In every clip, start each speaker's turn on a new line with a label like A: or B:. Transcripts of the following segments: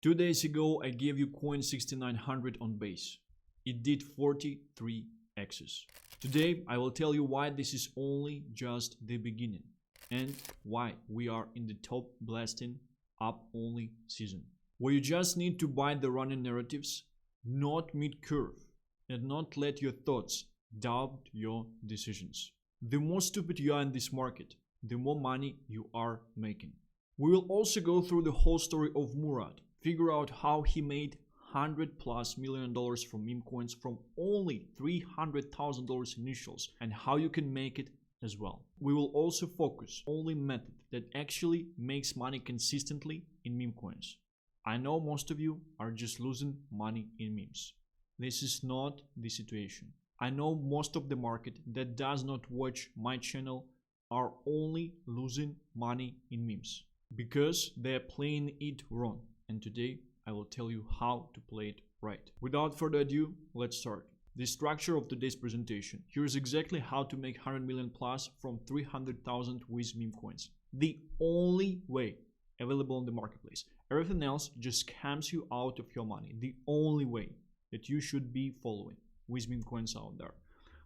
A: 2 days ago, I gave you coin 6900 on base. It did 43 X's. Today, I will tell you why this is only just the beginning and why we are in the top blasting up only season, where you just need to buy the running narratives, not mid-curve, and not let your thoughts doubt your decisions. The more stupid you are in this market, the more money you are making. We will also go through the whole story of Murad, figure out how he made $100+ million from Memecoins from only $300,000 initials and how you can make it as well. We will also focus only method that actually makes money consistently in Memecoins. I know most of you are just losing money in memes. This is not the situation. I know most of the market that does not watch my channel are only losing money in memes because they are playing it wrong. And today I will tell you how to play it right. Without further ado, let's start. The structure of today's presentation. Here is exactly how to make 100 million plus from 300,000 with Memecoins. The only way available on the marketplace. Everything else just scams you out of your money. The only way that you should be following with Memecoins out there.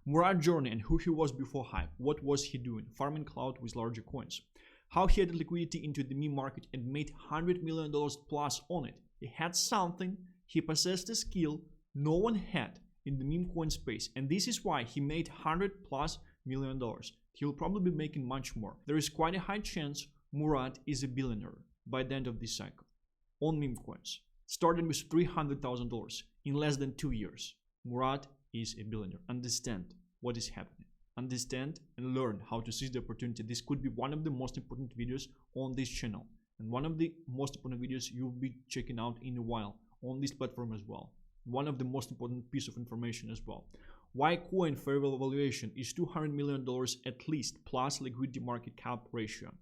A: Murad journey and who he was before hype. What was he doing? Farming cloud with larger coins. How he added liquidity into the meme market and made $100 million plus on it. He had something, he possessed a skill no one had in the meme coin space, and this is why he made $100+ million. He'll probably be making much more. There is quite a high chance Murad is a billionaire by the end of this cycle on meme coins. Starting with $300,000 in less than 2 years, Murad is a billionaire. Understand what is happening. Understand and learn how to seize the opportunity. This could be one of the most important videos on this channel and one of the most important videos you'll be checking out in a while on this platform as well. One of the most important piece of information as well. Why coin fair valuation is $200 million at least plus liquidity market cap ratio.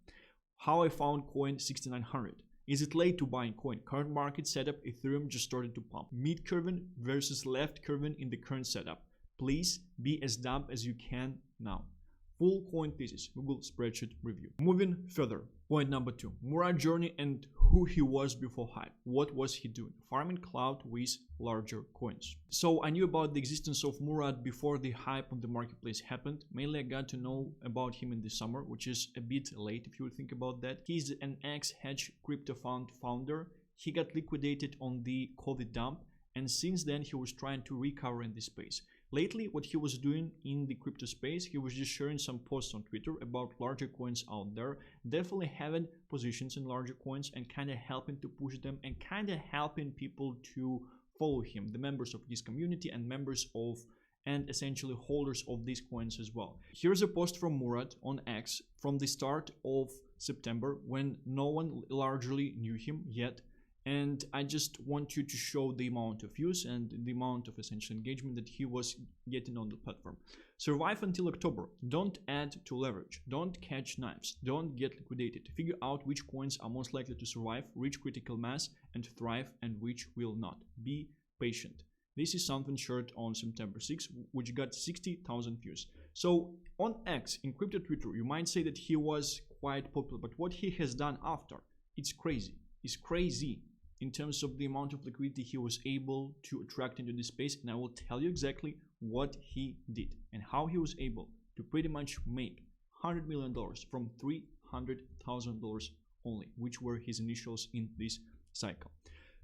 A: How I found coin 6900. Is it late to buying coin? Current market setup, Ethereum just started to pump. Mid curving versus left curving in the current setup. Please be as dumb as you can now. Full coin thesis, Google spreadsheet review. Moving further, point number 2, Murad journey and who he was before hype. What was he doing? Farming cloud with larger coins. So I knew about the existence of Murad before the hype on the marketplace happened. Mainly I got to know about him in the summer, which is a bit late if you think about that. He's an ex-hedge crypto fund founder. He got liquidated on the COVID dump, and since then he was trying to recover in this space. Lately, what he was doing in the crypto space, he was just sharing some posts on Twitter about larger coins out there, definitely having positions in larger coins and kind of helping to push them and kind of helping people to follow him, the members of this community and members of and essentially holders of these coins as well. Here's a post from Murad on X from the start of September when no one largely knew him yet. And I just want you to show the amount of views and the amount of essential engagement that he was getting on the platform. Survive until October. Don't add to leverage. Don't catch knives. Don't get liquidated. Figure out which coins are most likely to survive, reach critical mass, and thrive, and which will not. Be patient. This is something shared on September 6th, which got 60,000 views. So on X, in crypto Twitter, you might say that he was quite popular, but what he has done after, it's crazy. It's crazy. In terms of the amount of liquidity he was able to attract into this space, and I will tell you exactly what he did and how he was able to pretty much make $100 million from $300,000 only, which were his initials in this cycle.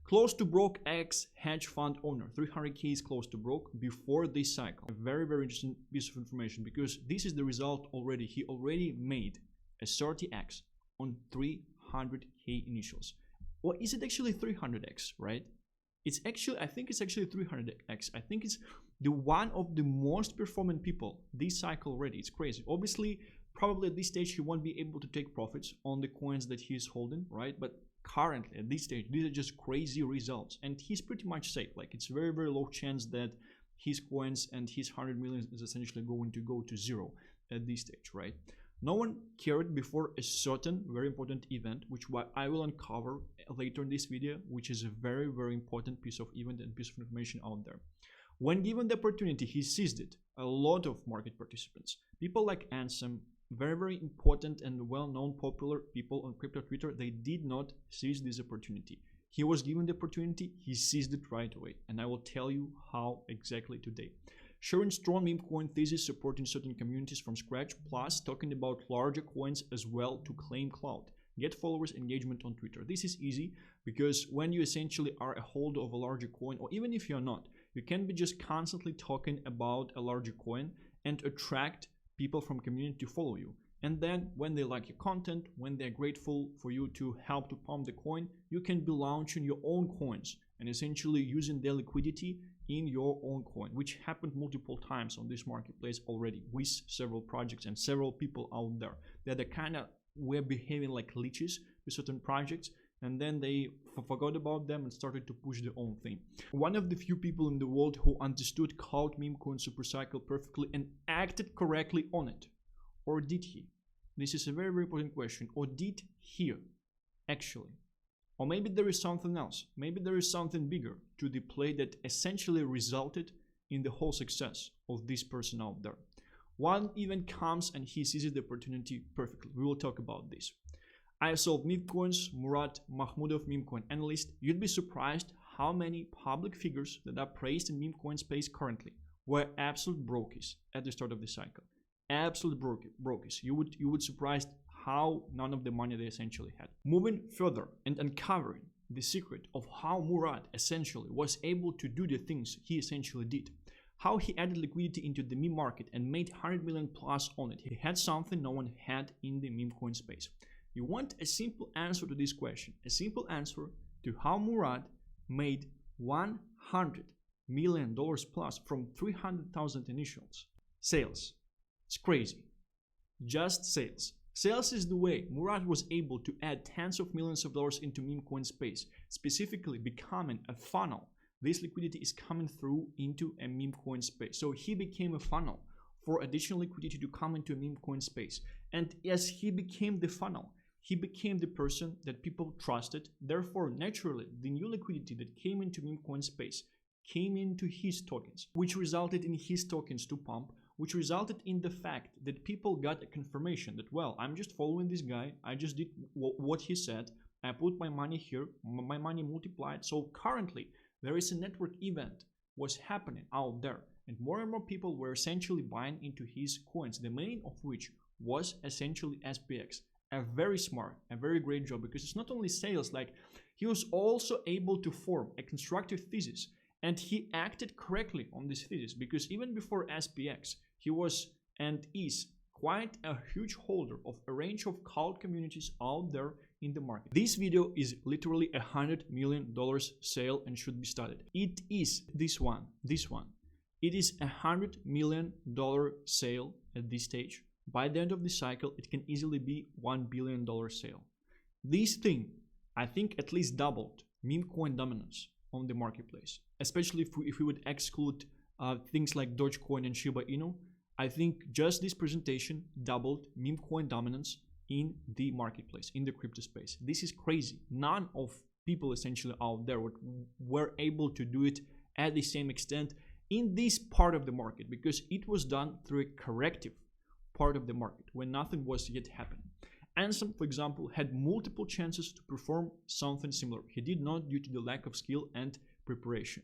A: Close to broke ex hedge fund owner, 300K is close to broke before this cycle. A very, very interesting piece of information because this is the result already. He already made a 30x on 300K initials. Or is it actually 300x, right? It's actually, I think it's actually 300x. I think it's the one of the most performing people this cycle already. It's crazy. Obviously, probably at this stage, he won't be able to take profits on the coins that he's holding, right? But currently, at this stage, these are just crazy results. And he's pretty much safe. Like, it's very, very low chance that his coins and his 100 million is essentially going to go to zero at this stage, right? No one cared before a certain very important event, which I will uncover later in this video, which is a very, very important piece of event and piece of information out there. When given the opportunity, he seized it. A lot of market participants, people like Ansem, very, very important and well-known popular people on crypto Twitter, they did not seize this opportunity. He was given the opportunity, he seized it right away, and I will tell you how exactly today. Sharing strong Memecoin thesis, supporting certain communities from scratch, plus talking about larger coins as well to claim clout. Get followers, engagement on Twitter. This is easy because when you essentially are a holder of a larger coin, or even if you're not, you can be just constantly talking about a larger coin and attract people from community to follow you. And then when they like your content, when they're grateful for you to help to pump the coin, you can be launching your own coins and essentially using their liquidity in your own coin, which happened multiple times on this marketplace already with several projects and several people out there that are kind of were behaving like leeches with certain projects, and then they forgot about them and started to push their own thing. One of the few people in the world who understood cloud Memecoin supercycle perfectly and acted correctly on it. Or did he? This is a very, very important question. Or did he actually? Or maybe there is something else. Maybe there is something bigger to the play that essentially resulted in the whole success of this person out there. One event comes and he seizes the opportunity perfectly. We will talk about this. I solved Memecoins, Murad Mahmudov, Memecoin analyst. You'd be surprised how many public figures that are praised in Memecoin space currently were absolute brokies at the start of the cycle. Absolute brokies. You would surprised how none of the money they essentially had. Moving further and uncovering the secret of how Murad essentially was able to do the things he essentially did. How he added liquidity into the meme market and made 100 million plus on it. He had something no one had in the Memecoin space. You want a simple answer to this question, a simple answer to how Murad made $100 million plus from 300,000 initials. Sales. It's crazy. Just sales. Sales is the way Murad was able to add tens of millions of dollars into Memecoin space, specifically becoming a funnel. This liquidity is coming through into a Memecoin space. So he became a funnel for additional liquidity to come into a Memecoin space. And as he became the funnel, he became the person that people trusted. Therefore, naturally, the new liquidity that came into Memecoin space came into his tokens, which resulted in his tokens to pump, which resulted in the fact that people got a confirmation that, well, I'm just following this guy. I just did what he said. I put my money here. My money multiplied. So currently, there is a network event was happening out there, and more people were essentially buying into his coins, the main of which was essentially SPX. A very smart, a very great job, because it's not only sales, like he was also able to form a constructive thesis, and he acted correctly on this thesis, because even before SPX, he was and is quite a huge holder of a range of cloud communities out there in the market. This video is literally $100 million sale and should be started. It is this one. It is $100 million sale at this stage. By the end of the cycle, it can easily be $1 billion sale. This thing, I think, at least doubled Memecoin dominance on the marketplace, especially if we would exclude things like Dogecoin and Shiba Inu. I think just this presentation doubled Memecoin dominance in the marketplace, in the crypto space. This is crazy. None of people essentially out there were able to do it at the same extent in this part of the market, because it was done through a corrective part of the market when nothing was yet happening. Ansem, for example, had multiple chances to perform something similar. He did not, due to the lack of skill and preparation.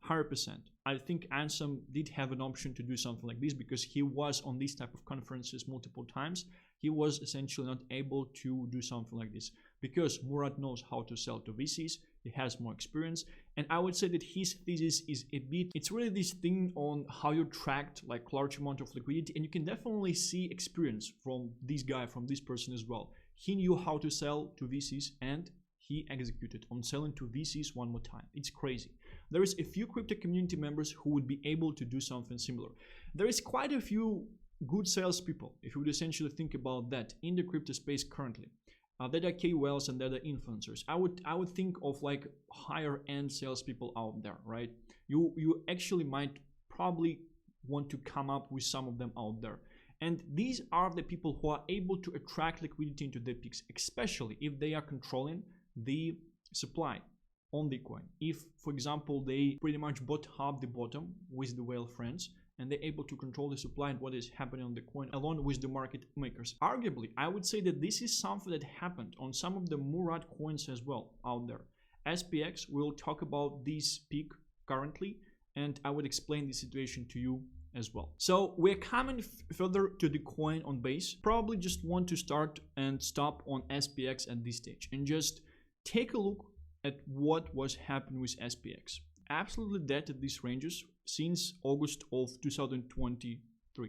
A: 100%. I think Ansem did have an option to do something like this, because he was on these type of conferences multiple times. He was essentially not able to do something like this, because Murad knows how to sell to VCs. He has more experience, and I would say that his thesis is it's really this thing on how you tracked like large amount of liquidity, and you can definitely see experience from this guy, from this person as well. He knew how to sell to VCs, and he executed on selling to VCs one more time. It's crazy. There is a few crypto community members who would be able to do something similar. There is quite a few good salespeople, if you would essentially think about that, in the crypto space currently. That are KOLs and that are influencers. I would think of like higher end salespeople out there, right? You actually might probably want to come up with some of them out there. And these are the people who are able to attract liquidity into the peaks, especially if they are controlling the supply on the coin. If, for example, they pretty much bought half the bottom with the whale friends, and they're able to control the supply and what is happening on the coin along with the market makers. Arguably, I would say that this is something that happened on some of the Murad coins as well out there. SPX, we'll talk about this peak currently, and I would explain the situation to you as well. So we're coming further to the coin on base. Probably just want to start and stop on SPX at this stage and just take a look at what was happening with SPX. Absolutely dead at these ranges since August of 2023.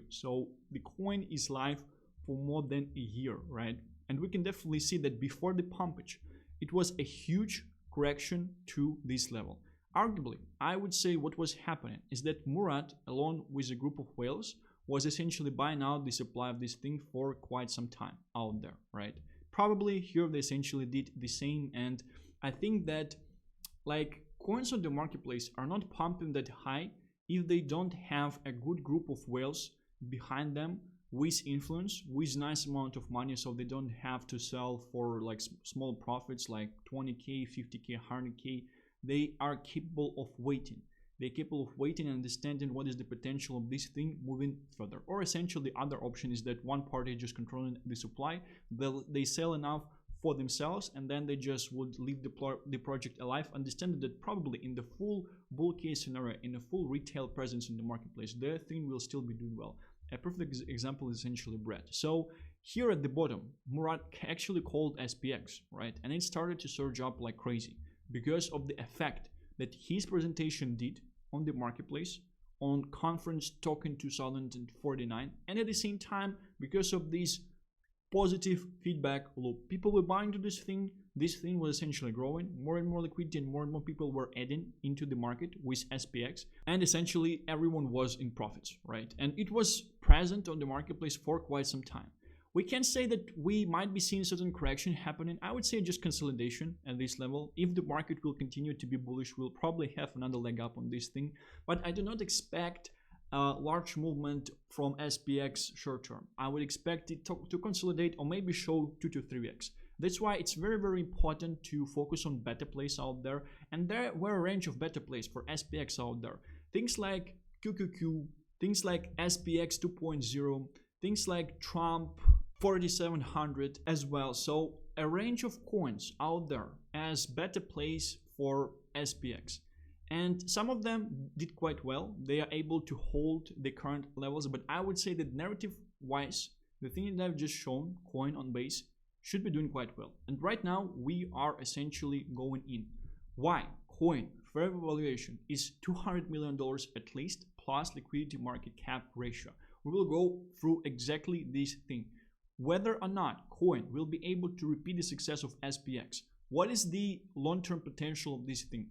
A: So the coin is live for more than a year, right? And we can definitely see that before the pumpage, it was a huge correction to this level. Arguably, I would say what was happening is that Murad, along with a group of whales, was essentially buying out the supply of this thing for quite some time out there, right? Probably here they essentially did the same, and I think that like coins on the marketplace are not pumping that high if they don't have a good group of whales behind them with influence, with nice amount of money, so they don't have to sell for like small profits like 20k, 50k, 100k. They are capable of waiting. They're capable of waiting and understanding what is the potential of this thing moving further. Or essentially the other option is that one party just controlling the supply, they sell enough for themselves and then they just would leave the project alive, understanding that probably in the full bull case scenario, in a full retail presence in the marketplace, their thing will still be doing well. A perfect example is essentially bread. So here at the bottom, Murad actually called SPX, right? And it started to surge up like crazy because of the effect that his presentation did on the marketplace, on conference token 2049, and at the same time because of this positive feedback loop. People were buying to this thing was essentially growing, more and more liquidity and more people were adding into the market with SPX, and essentially everyone was in profits, right? And it was present on the marketplace for quite some time. We can say that we might be seeing certain correction happening. I would say just consolidation at this level. If the market will continue to be bullish, we'll probably have another leg up on this thing. But I do not expect a large movement from SPX short term. I would expect it to consolidate or maybe show 2 to 3x. That's why it's very important to focus on better plays out there. And there were a range of better plays for SPX out there. Things like QQQ, things like SPX 2.0, things like Trump 4700 as well. So a range of coins out there as better plays for SPX. And some of them did quite well. They are able to hold the current levels, but I would say that narrative wise, the thing that I've just shown, coin on base, should be doing quite well. And right now we are essentially going in. Why? Coin fair valuation is $200 million at least, plus liquidity market cap ratio. We will go through exactly this thing. Whether or not coin will be able to repeat the success of SPX. What is the long-term potential of this thing?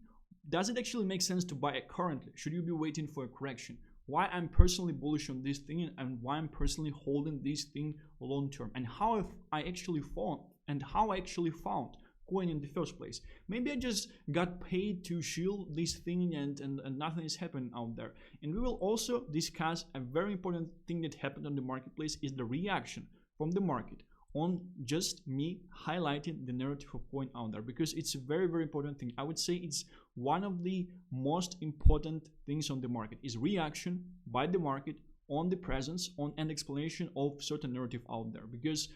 A: Does it actually make sense to buy it currently? Should you be waiting for a correction? Why I'm personally bullish on this thing and why I'm personally holding this thing long-term, and how I actually found coin in the first place. Maybe I just got paid to shield this thing and nothing is happening out there. And we will also discuss a very important thing that happened on the marketplace is the reaction from the market on just me highlighting the narrative of coin out there, because it's a very important thing. I would say it's one of the most important things on the market is reaction by the market on the presence on an explanation of certain narrative out there, because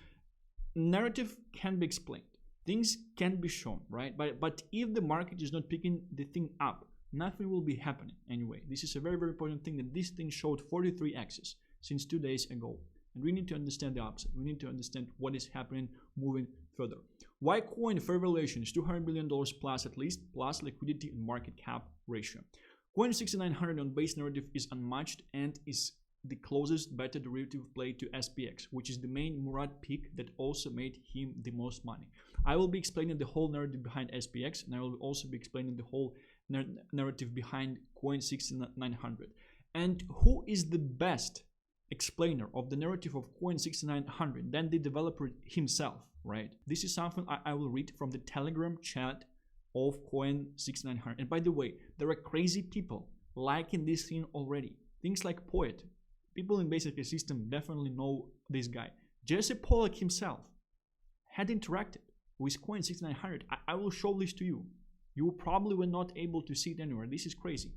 A: narrative can be explained, things can be shown, right? But if the market is not picking the thing up, nothing will be happening anyway. This is a very important thing, that this thing showed 43 axis since 2 days ago. And we need to understand the opposite. We need to understand what is happening moving further. Why coin fair valuation is $200 billion plus at least, plus liquidity and market cap ratio. Coin 6900 on base narrative is unmatched and is the closest better derivative play to SPX, which is the main Murad pick that also made him the most money. I will be explaining the whole narrative behind SPX, and I will also be explaining the whole narrative behind Coin 6900. And who is the best explainer of the narrative of Coin 6900 than the developer himself, right? This is something I will read from the Telegram chat of Coin 6900. And by the way, there are crazy people liking this thing already. Things like Poet. People in basic system definitely know this guy. Jesse Pollack himself had interacted with Coin 6900. I will show this to you. You probably were not able to see it anywhere. This is crazy.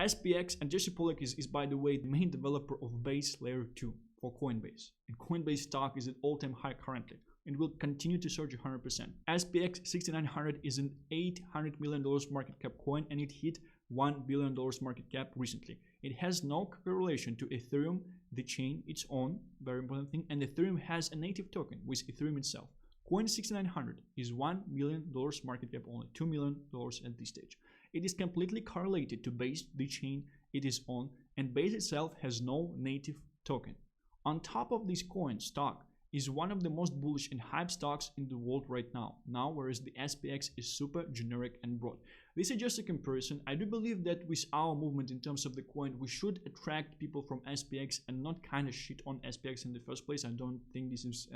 A: SPX and Jesse Pollack is by the way the main developer of base layer 2 for Coinbase, and Coinbase stock is at all-time high currently. and will continue to surge 100%. SPX 6900 is an $800 million market cap coin, and it hit $1 billion market cap recently. It has no correlation to Ethereum, the chain, its own, very important thing, and Ethereum has a native token with Ethereum itself. Coin 6900 is $1 million market cap only, $2 million at this stage. It is completely correlated to Base, the chain it is on, and Base itself has no native token. On top of this coin, stock is one of the most bullish and hype stocks in the world right now, whereas the SPX is super generic and broad. This is just a comparison. I do believe that with our movement in terms of the coin, we should attract people from SPX and not kind of shit on SPX in the first place. I don't think this is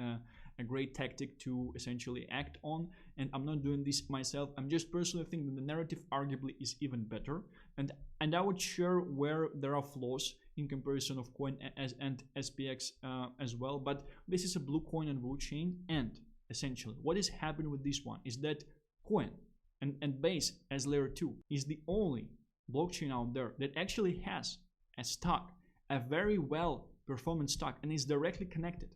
A: a great tactic to essentially act on, and I'm not doing this myself. I'm just personally thinking that the narrative arguably is even better, and I would share where there are flaws in comparison of coin and SPX as well. But this is a blue coin and blue chain, and essentially what is happening with this one is that coin and Base as layer 2 is the only blockchain out there that actually has a stock, a very well performing stock, and is directly connected.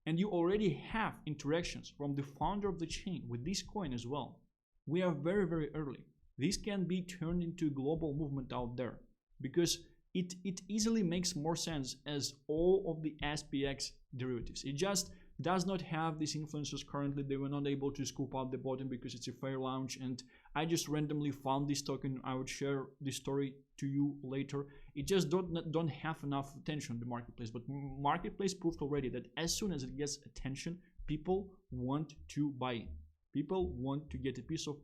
A: And you already have interactions from the founder of the chain with this coin as well. We are very, very early. This can be turned into a global movement out there, because it easily makes more sense as all of the SPX derivatives. It just does not have these influencers currently. They were not able to scoop out the bottom because it's a fair launch, and I just randomly found this token. I would share this story to you later. It just don't have enough attention in the marketplace, but marketplace proved already that as soon as it gets attention, people want to buy it. People want to get a piece of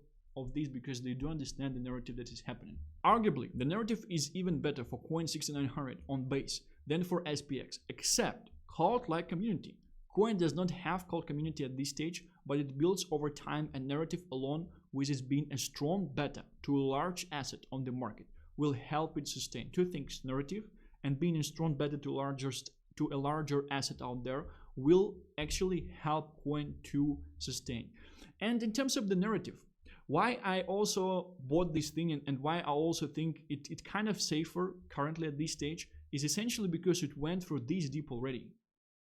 A: this because they do understand the narrative that is happening. Arguably, the narrative is even better for Coin 6900 on Base than for SPX, except cult-like community. Coin does not have cult community at this stage, but it builds over time a narrative alone, with it being a strong beta to a large asset on the market, will help it sustain. Two things: narrative and being a strong beta to a larger asset out there will actually help coin to sustain. And in terms of the narrative, why I also bought this thing and why I also think it kind of safer currently at this stage is essentially because it went through this deep already.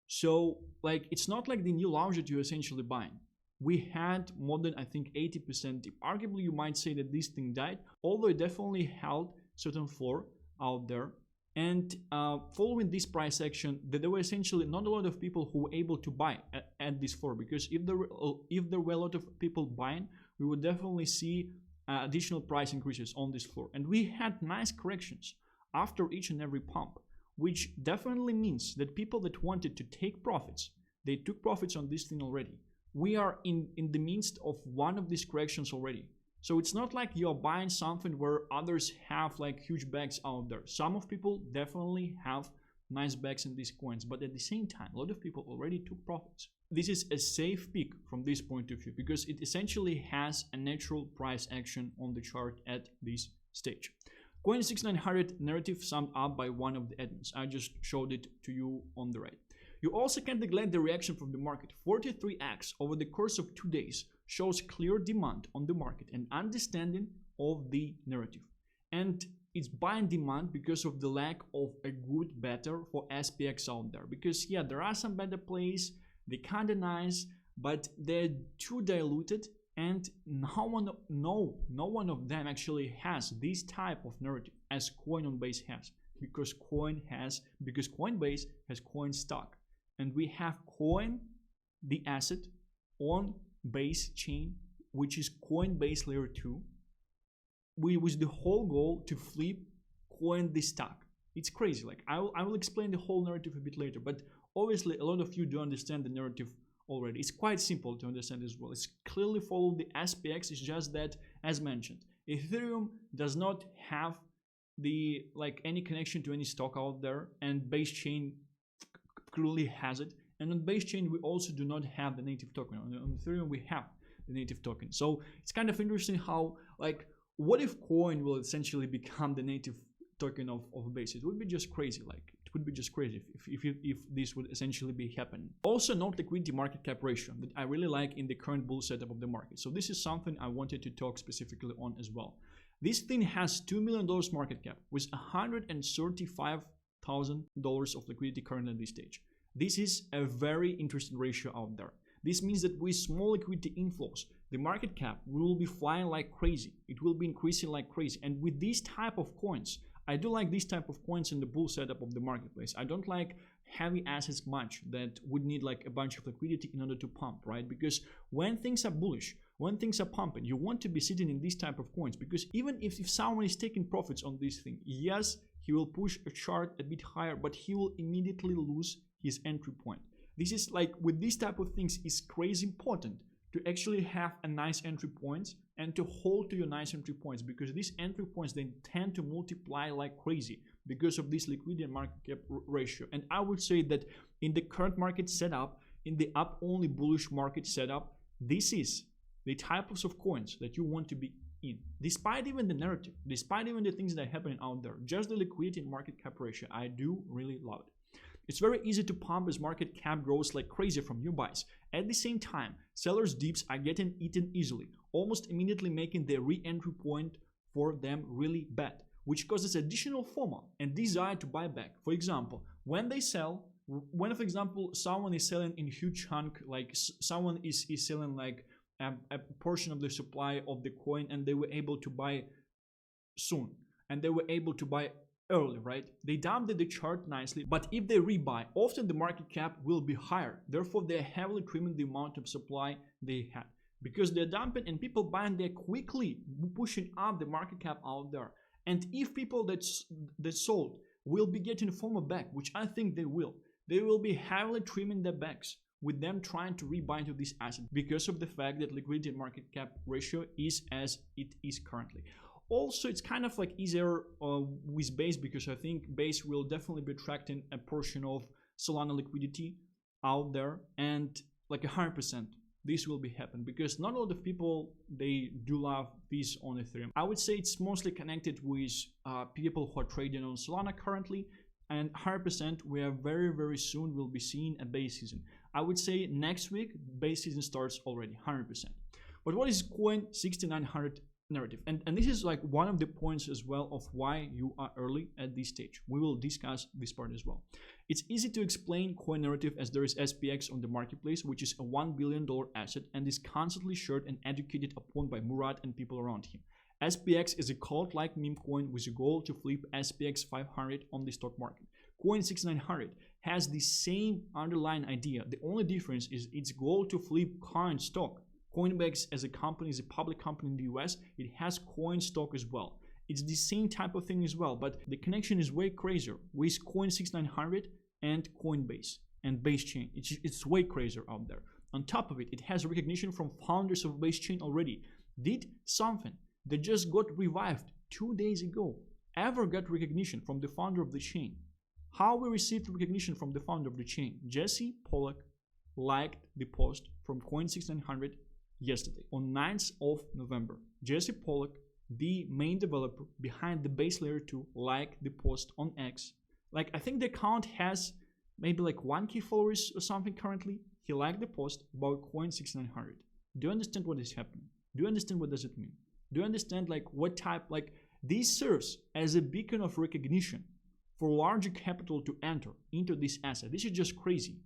A: So like, it's not like the new launch that you're essentially buying. We had more than, I think, 80% dip. Arguably, you might say that this thing died, although it definitely held certain floor out there. And following this price action, there were essentially not a lot of people who were able to buy at this floor, because if there were a lot of people buying, we would definitely see additional price increases on this floor. And we had nice corrections after each and every pump, which definitely means that people that wanted to take profits, they took profits on this thing already. We are in the midst of one of these corrections already. So it's not like you're buying something where others have like huge bags out there. Some of people definitely have nice bags in these coins, but at the same time, a lot of people already took profits. This is a safe pick from this point of view, because it essentially has a natural price action on the chart at this stage. Coin 6900 narrative summed up by one of the admins. I just showed it to you on the right. You also can't neglect the reaction from the market. 43x over the course of 2 days shows clear demand on the market and understanding of the narrative. And it's buying demand because of the lack of a good beta for SPX out there. Because yeah, there are some better plays, they kinda nice, but they're too diluted, and no one of them actually has this type of narrative as Coin on Base has, because Coinbase has coin stock, and we have Coin, the asset, on Base chain, which is Coinbase layer 2, with the whole goal to flip Coin the stock. It's crazy. Like I will explain the whole narrative a bit later, but obviously a lot of you do understand the narrative already. It's quite simple to understand as well. It's clearly follow the SPX. It's just that, as mentioned, Ethereum does not have the any connection to any stock out there, and Base chain clearly has it. And on Base chain, we also do not have the native token. On Ethereum, we have the native token. So it's kind of interesting how, what if Coin will essentially become the native token of Base? It would be just crazy. It would be just crazy if this would essentially be happening. Also note liquidity market cap ratio that I really like in the current bull setup of the market. So this is something I wanted to talk specifically on as well. This thing has $2 million market cap with $135,000 of liquidity currently at this stage. This is a very interesting ratio out there. This means that with small liquidity inflows, the market cap will be flying like crazy. It will be increasing like crazy. And with these type of coins, I do like this type of coins in the bull setup of the marketplace. I don't like heavy assets much that would need like a bunch of liquidity in order to pump, right? Because when things are bullish, when things are pumping, you want to be sitting in this type of coins, because even if someone is taking profits on this thing, yes, he will push a chart a bit higher, but he will immediately lose his entry point. This is like, with these type of things, is crazy important to actually have a nice entry points and to hold to your nice entry points, because these entry points, they tend to multiply like crazy because of this liquidity and market cap ratio. And I would say that in the current market setup, in the up only bullish market setup, this is the types of coins that you want to be in, despite even the narrative, despite even the things that are happening out there. Just the liquidity and market cap ratio, I do really love it. It's very easy to pump as market cap grows like crazy from new buys. At the same time, sellers' dips are getting eaten easily, almost immediately making the re-entry point for them really bad, which causes additional FOMO and desire to buy back. For example, when they sell, when for example someone is selling in huge chunk, like someone is selling like a portion of the supply of the coin, and they were able to buy soon, and they were able to buy early, right? They dumped the chart nicely, but if they rebuy, often the market cap will be higher. Therefore, they're heavily trimming the amount of supply they had, because they're dumping and people buying, they're quickly pushing up the market cap out there. And if people that sold will be getting FOMO back, which I think they will be heavily trimming their backs with them trying to rebuy into this asset, because of the fact that liquidity and market cap ratio is as it is currently. Also, it's kind of like easier with base, because I think base will definitely be attracting a portion of Solana liquidity out there, and like 100% this will be happening, because not a lot of people, they do love this on Ethereum. I would say it's mostly connected with people who are trading on Solana currently, and 100% we are very soon will be seeing a base season. I would say next week base season starts already, 100%. But what is Coin 6900 narrative? And this is like one of the points as well of why you are early at this stage. We will discuss this part as well. It's easy to explain coin narrative as there is SPX on the marketplace, which is a $1 billion asset and is constantly shared and educated upon by Murad and people around him. SPX is a cult-like meme coin with a goal to flip SPX 500 on the stock market. Coin 6900 has the same underlying idea. The only difference is its goal to flip current stock. Coinbase as a company is a public company in the US. It has coin stock as well. It's the same type of thing as well, but the connection is way crazier with Coin 6900 and Coinbase and Base Chain. It's way crazier out there. On top of it, it has recognition from founders of Base Chain already. Did something that just got revived 2 days ago ever got recognition from the founder of the chain? How we received recognition from the founder of the chain? Jesse Pollock liked the post from Coin 6900 yesterday on 9th of November. Jesse Pollock, the main developer behind the base layer 2, liked the post on X. Like, I think the account has maybe like 1K followers or something currently. He liked the post about Coin 6900. Do you understand what is happening? Do you understand what does it mean? Do you understand like what type, like this serves as a beacon of recognition for larger capital to enter into this asset? This is just crazy.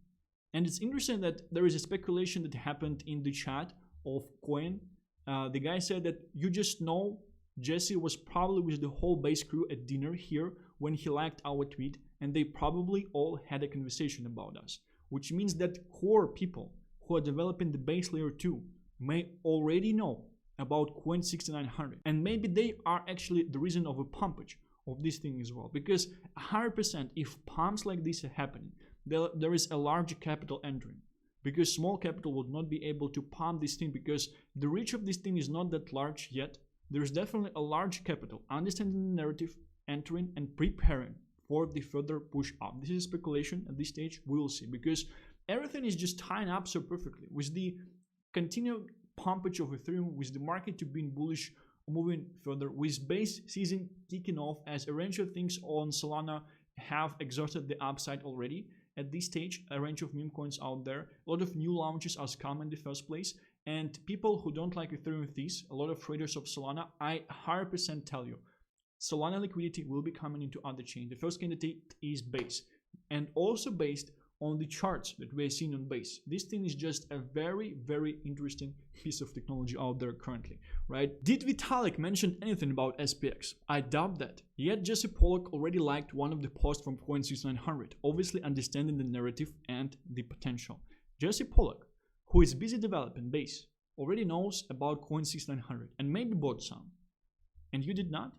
A: And it's interesting that there is a speculation that happened in the chat of Coin. The guy said that you just know Jesse was probably with the whole base crew at dinner here when he liked our tweet, and they probably all had a conversation about us, which means that core people who are developing the base layer 2 may already know about Coin 6900, and maybe they are actually the reason of a pumpage of this thing as well, because 100% if pumps like this are happening, there is a larger capital entering, because small capital would not be able to pump this thing, because the reach of this thing is not that large yet. There is definitely a large capital understanding the narrative, entering and preparing for the further push up. This is speculation at this stage. We will see, because everything is just tying up so perfectly with the continued pumpage of Ethereum, with the market to being bullish, moving further, with base season kicking off, as a range of things on Solana have exhausted the upside already. At this stage, a range of meme coins out there, a lot of new launches are coming in the first place, and people who don't like Ethereum Thesis, a lot of traders of Solana, I 100% tell you, Solana liquidity will be coming into other chains. The first candidate is Base, and also based on the charts that we are seeing on base. This thing is just a very, very interesting piece of technology out there currently, right? Did Vitalik mention anything about SPX? I doubt that. Yet Jesse Pollock already liked one of the posts from Coin 6900, obviously understanding the narrative and the potential. Jesse Pollock, who is busy developing base, already knows about Coin 6900 and maybe bought some. And you did not?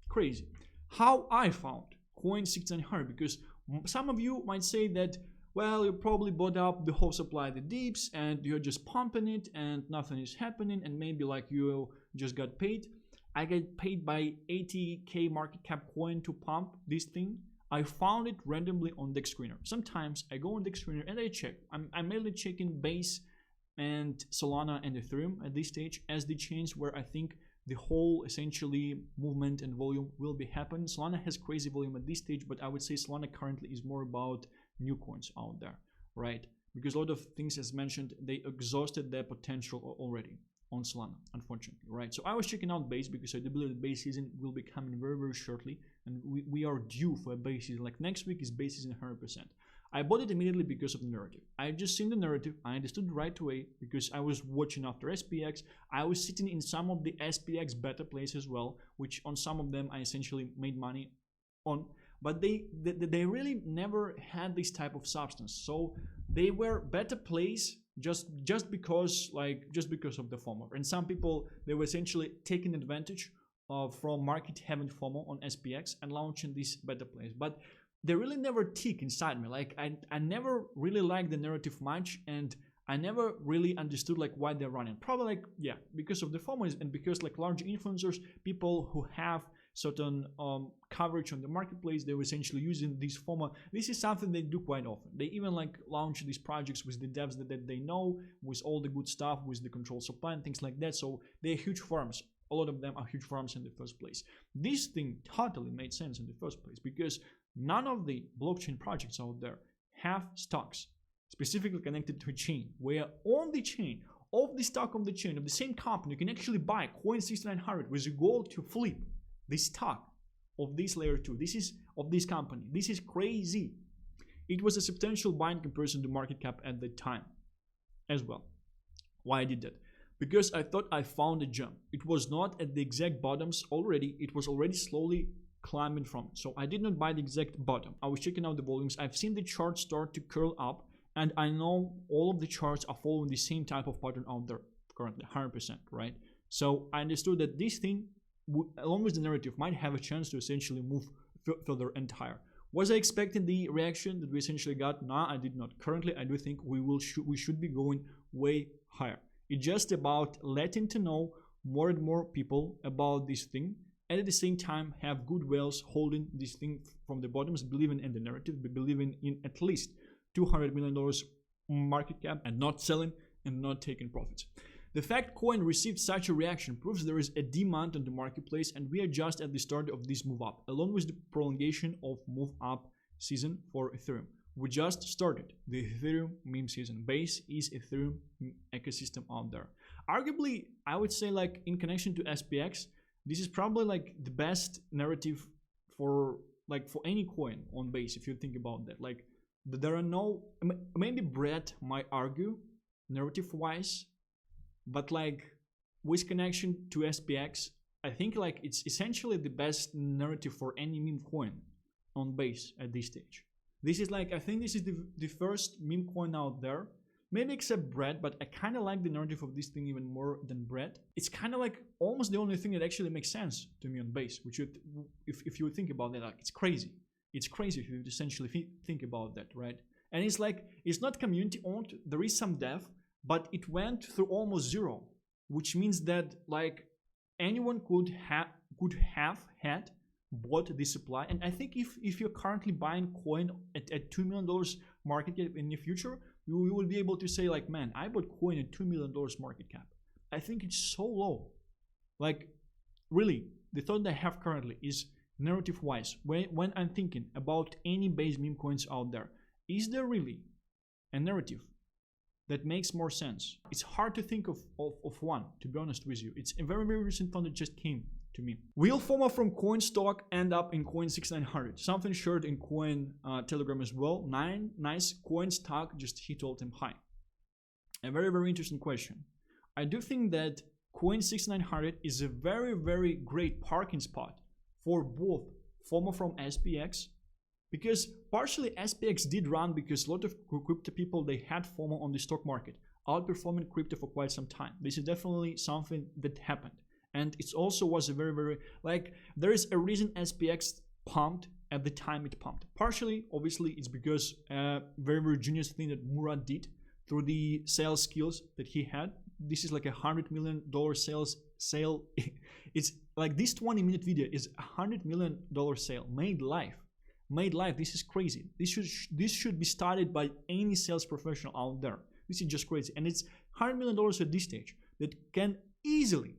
A: Crazy. How I found Coin 6900, because some of you might say that, well, you probably bought up the whole supply of the dips and you're just pumping it and nothing is happening, and maybe like you just got paid. I get paid by 80k market cap coin to pump this thing. I found it randomly on DEX Screener. Sometimes I go on DEX Screener and I check. I'm mainly checking base and Solana and Ethereum at this stage as the chains where I think the whole essentially movement and volume will be happening. Solana has crazy volume at this stage, but I would say Solana currently is more about new coins out there, right? Because a lot of things, as mentioned, they exhausted their potential already on Solana, unfortunately, right? So I was checking out base because I do believe the base season will be coming very, very shortly, and we are due for a base season. Like next week is base season 100%. I bought it immediately because of the narrative. I just seen the narrative. I understood right away because I was watching after SPX. I was sitting in some of the SPX beta plays as well, which on some of them I essentially made money on. But they really never had this type of substance. So they were beta plays just because of the FOMO. And some people, they were essentially taking advantage of from market having FOMO on SPX and launching these beta plays. But they really never tick inside me. Like I never really liked the narrative much, and I never really understood like why they're running. Probably like, yeah, because of the FOMO and because like large influencers, people who have certain coverage on the marketplace, they were essentially using this FOMO. This is something they do quite often. They even like launch these projects with the devs that they know, with all the good stuff, with the controlled supply and things like that. So they're huge firms. A lot of them are huge firms in the first place. This thing totally made sense in the first place because none of the blockchain projects out there have stocks specifically connected to a chain, where on the chain of the stock of the chain of the same company, you can actually buy Coin 6900 with the goal to flip the stock of this layer 2. This is of this company. This is crazy. It was a substantial buy in comparison to market cap at the time as well. Why I did that? Because I thought I found a gem. It was not at the exact bottoms already. It was already slowly climbing from it. So I did not buy the exact bottom. I was checking out the volumes. I've seen the chart start to curl up, and I know all of the charts are following the same type of pattern out there currently, 100%, right? So I understood that this thing, along with the narrative, might have a chance to essentially move further and higher. Was I expecting the reaction that we essentially got? Nah, I did not. Currently, I do think we should be going way higher. It's just about letting to know more and more people about this thing, and at the same time have good whales holding this thing from the bottoms, believing in the narrative, believing in at least $200 million market cap and not selling and not taking profits. The fact coin received such a reaction proves there is a demand on the marketplace, and we are just at the start of this move up, along with the prolongation of move up season for Ethereum. We just started the Ethereum meme season. Base is Ethereum ecosystem out there. Arguably, I would say like in connection to SPX, this is probably like the best narrative for any coin on base, if you think about that. Like there are no, maybe Brett might argue narrative wise, but like with connection to SPX, I think like it's essentially the best narrative for any meme coin on base at this stage. This is like, I think this is the first meme coin out there, maybe except Bread, but I kind of like the narrative of this thing even more than Bread. It's kind of like almost the only thing that actually makes sense to me on base, which if you think about that, like it's crazy. It's crazy if you essentially think about that, right? And it's like, it's not community owned, there is some dev, but it went through almost zero, which means that like anyone could have had bought the supply. And I think if you're currently buying coin at $2 million market cap in the future, you will be able to say like, man, I bought coin at $2 million market cap. I think it's so low. Like really, the thought that I have currently is narrative wise, when I'm thinking about any base meme coins out there, is there really a narrative that makes more sense? It's hard to think of one, to be honest with you. It's a very, very recent fund that just came to me. Will FOMO from coin stock end up in coin 6900? Something shared in coin Telegram as well. Nice. Coin stock just hit all-time high. A very, very interesting question. I do think that coin 6900 is a very, very great parking spot for both FOMO from SPX, because partially SPX did run because a lot of crypto people, they had FOMO on the stock market, outperforming crypto for quite some time. This is definitely something that happened. And it also was a very, very, like, there is a reason SPX pumped at the time it pumped. Partially, obviously, it's because a very, very genius thing that Murad did through the sales skills that he had. This is like $100 million sale. It's like this 20-minute video is $100 million sale made live. This is crazy. This should be started by any sales professional out there. This is just crazy. And it's $100 million at this stage that can easily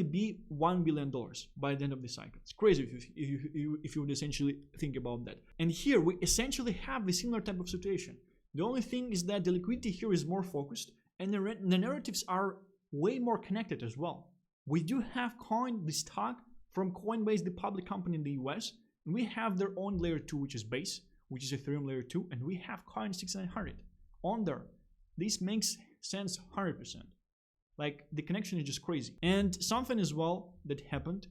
A: be $1 billion by the end of the cycle. It's crazy if you would essentially think about that. And here we essentially have the similar type of situation. The only thing is that the liquidity here is more focused and the narratives are way more connected as well. We do have Coin, the stock from Coinbase, the public company in the US, and we have their own layer 2, which is Base, which is Ethereum layer 2, and we have Coin 6900 on there. This makes sense 100%. Like, the connection is just crazy. And something as well that happened,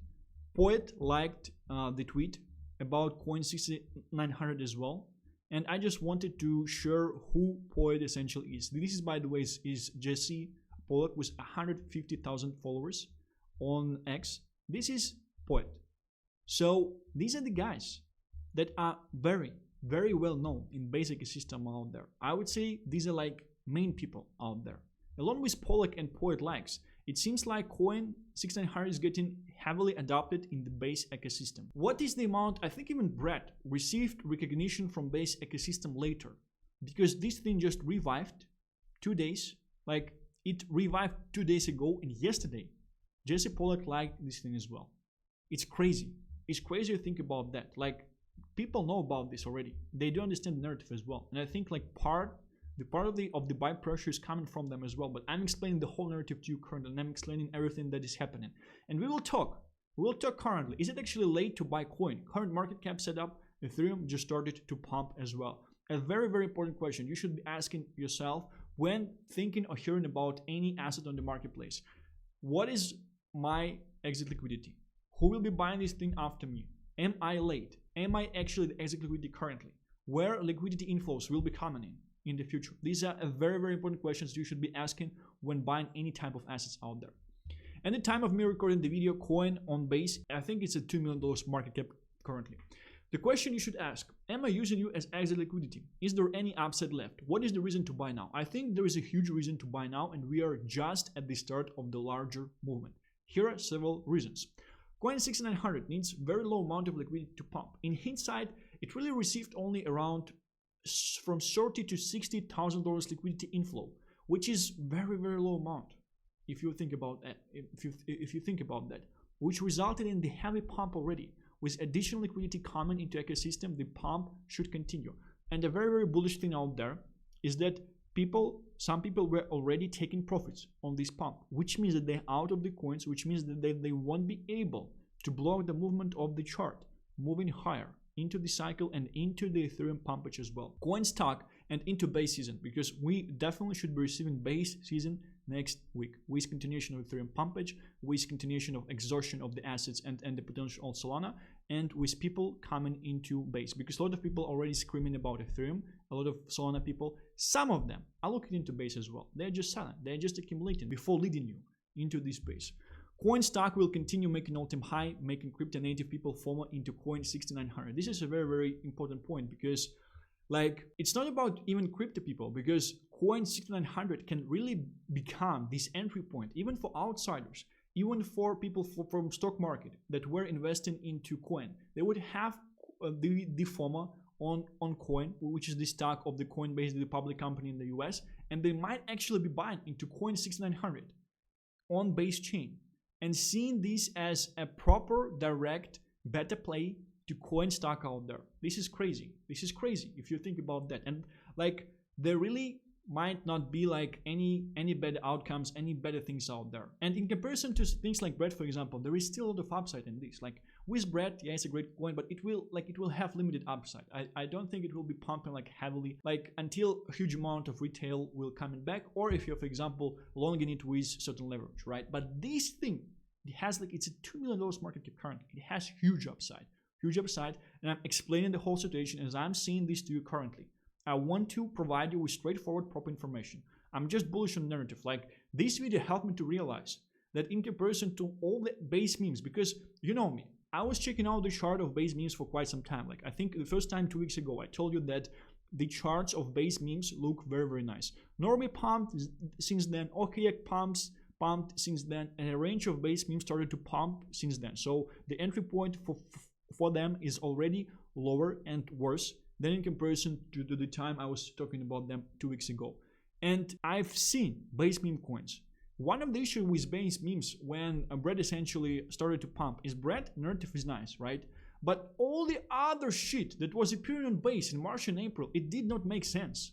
A: Poet liked the tweet about Coin 6900 as well. And I just wanted to share who Poet essentially is. This is, by the way, is Jesse Pollock with 150,000 followers on X. This is Poet. So these are the guys that are very, very well known in basic ecosystem out there. I would say these are like main people out there. Along with Pollock and Poet likes, it seems like Coin 6900 is getting heavily adopted in the Base ecosystem. What is the amount? I think even Brett received recognition from Base ecosystem later, because this thing just revived 2 days. Like, it revived 2 days ago, and yesterday Jesse Pollock liked this thing as well. It's crazy. It's crazy to think about that. Like, people know about this already. They do understand the narrative as well. And I think like the part of the buy pressure is coming from them as well. But I'm explaining the whole narrative to you currently, and I'm explaining everything that is happening. And we will talk currently. Is it actually late to buy coin? Current market cap setup, Ethereum just started to pump as well. A very, very important question you should be asking yourself when thinking or hearing about any asset on the marketplace. What is my exit liquidity? Who will be buying this thing after me? Am I late? Am I actually the exit liquidity currently? Where liquidity inflows will be coming in the future? These are very, very important questions you should be asking when buying any type of assets out there. At the time of me recording the video, Coin on Base, I think it's a $2 million market cap currently. The question you should ask, am I using you as exit liquidity? Is there any upside left? What is the reason to buy now? I think there is a huge reason to buy now, and we are just at the start of the larger movement. Here are several reasons. Coin 6900 needs very low amount of liquidity to pump. In hindsight, it really received only around from $30,000 to $60,000 liquidity inflow, which is very, very low amount. If you think about that, if you think about that, which resulted in the heavy pump already. With additional liquidity coming into ecosystem, the pump should continue. And a very, very bullish thing out there is that some people were already taking profits on this pump, which means that they're out of the coins, which means that they won't be able to block the movement of the chart, moving higher into the cycle and into the Ethereum pumpage as well. Coin stock and into base season, because we definitely should be receiving base season next week with continuation of Ethereum pumpage, with continuation of exhaustion of the assets and the potential on Solana, and with people coming into base, because a lot of people already screaming about Ethereum, a lot of Solana people, some of them are looking into base as well. They're just silent, they're just accumulating before leading you into this space. Coin stock will continue making all-time high, making crypto native people FOMO into Coin 6900. This is a very, very important point, because like, it's not about even crypto people, because Coin 6900 can really become this entry point even for outsiders, even for people from stock market that were investing into coin. They would have the FOMO on coin, which is the stock of the Coinbase, the public company in the US, and they might actually be buying into Coin 6900 on base chain and seeing this as a proper direct beta play to coin stock out there. This is crazy. This is crazy if you think about that. And like, the really might not be like any better outcomes, any better things out there. And in comparison to things like bread, for example, there is still a lot of upside in this. Like with bread, yeah, it's a great coin, but it will have limited upside. I don't think it will be pumping like heavily, like until a huge amount of retail will come in back, or if you're, for example, longing it with certain leverage, right? But this thing, it has like, it's a $2 million market cap currently. It has huge upside, and I'm explaining the whole situation as I'm seeing this to you currently. I want to provide you with straightforward, proper information. I'm just bullish on narrative. Like, this video helped me to realize that in comparison to all the base memes, because you know me, I was checking out the chart of base memes for quite some time. Like, I think the first time 2 weeks ago, I told you that the charts of base memes look very, very nice. Normie pumped since then, OKX pumped since then, and a range of base memes started to pump since then. So the entry point for them is already lower and worse than in comparison to the time I was talking about them 2 weeks ago. And I've seen base meme coins. One of the issues with base memes when a bread essentially started to pump is bread narrative is nice, right? But all the other shit that was appearing on base in March and April, it did not make sense.